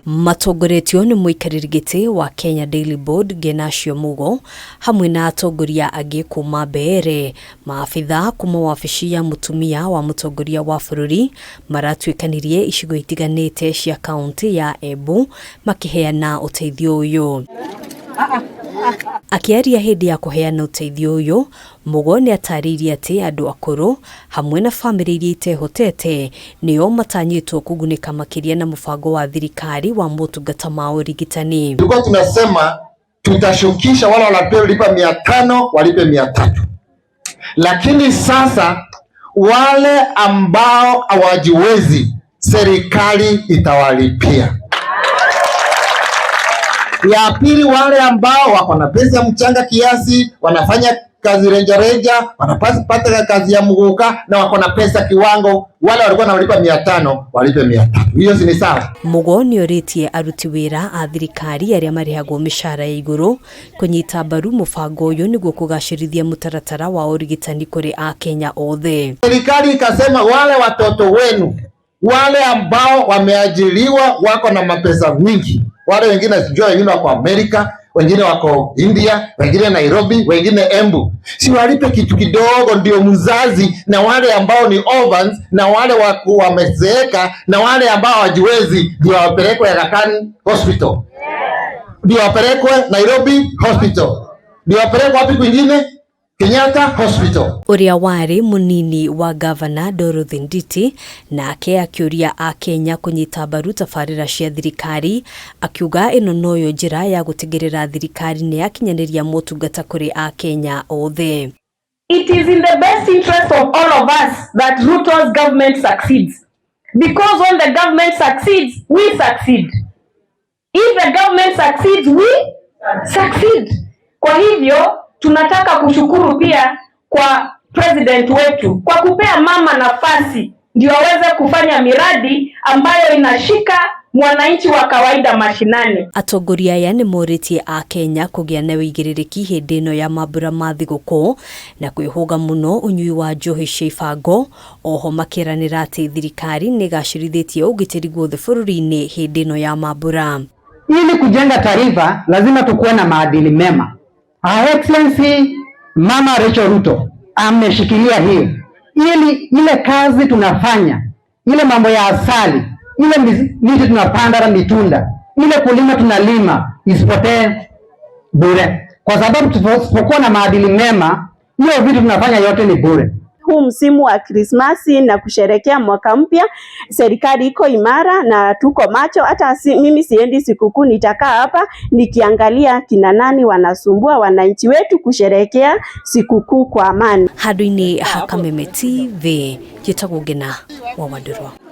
Matongoretio ni MUIKAIRIRI GITI wa Kenya Daily Board GENESIO MUGO hamwe na atongoria angi kuma mbere. Maafitha kuma wabici ya MUTUMIA wa mutongoria wa bururi maratwikanirie icigo itiganite cia kaunti ya EMBU makiheana uteithio uyu. Akiaria hindi ya kuheana uteithio uyu, MUGO ni atariirie ati andu akuru hamwe na family iria itehotete nio matanyitwo kugunika makiria na mubango wa thirikari wa motungata ma urigitani. Tulikuwa tunasema tutashukisha wale wanalipa 500 walipe 300. Lakini sasa wale ambao hawajiwezi serikali itawalipia. Ya pili, wale ambao wako na pesa mchanga kiasi, wanafanya kazi reja, wanapata kazi ya muguka na wako na pesa kiwango, wale walikuwa wanalipa 500 walipe 300. Hiyo si ni sawa? MUGO ni oritie aruti wira a thirikari aria marihagwo mishara ya iguru kunyita mbaru mubango uyu niguo kugacirithia mutaratara wa urigitani kuri a Kenya othe. Serikali ikasema wale watoto wenu wale ambao wameajiriwa wako na mapesa mingi, wale wengine sijua, wengine wako Amerika, wengine wako India, wengine Nairobi, wengine Embu, si walipe kitu kidogo ndio mzazi, na wale ambao ni orphans na wale wamezeeka na wale ambao hawajiwezi ndio wapelekwe Rakani Hospital, ndio wapelekwe Nairobi Hospital, ndio wapelekwe wapi kwingine Kenyatta Hospital. Uria wari munini wa Governor Dorothy Nditi na akiuria a Kenya kunyita mbaru tabarira cia thirikari, akiuga ino noyo njira ya gutigirira thirikari ni yakinyaniria motungata kuri a Kenya othe. It is in the best interest of all of us that Ruto's government succeeds, because when the government succeeds, we succeed. If the government succeeds, we succeed. Kwa hivyo tunataka kushukuru pia kwa president wetu kwa kupea mama nafasi ndio aweze kufanya miradi ambayo inashika mwananchi wa kawaida mashinani. Atongoria aya ni moritie a Kenya kugia na wigiririki hindi ino ya mambura ma thiguku na kwihuga muno unyui wa njohi cia ibango. Oho makiranira ati thirikari ni gacirithĩtie ugitĩri guothe bũrũri-inĩ hindi ino ya mambura. Ili kujenga taifa lazima tukuwe na maadili mema. Her Excellency Mama Rachael Ruto ameshikilia hiyo, ili ile kazi tunafanya, ile mambo ya asali, ile miti tunapanda na mitunda, ile kulima tunalima isipotee bure, kwa sababu tusipokuwa na maadili mema hiyo vitu tunafanya yote ni bure. Huu msimu wa Krismasi na kusherekea mwaka mpya, serikali iko imara na tuko macho. Hata mimi siendi sikukuu, nitakaa hapa nikiangalia kina nani wanasumbua wananchi wetu kusherekea sikukuu kwa amani. Handũ-inĩ ha Kameme TV, njĩtagwo Ngina wa Wandurwa.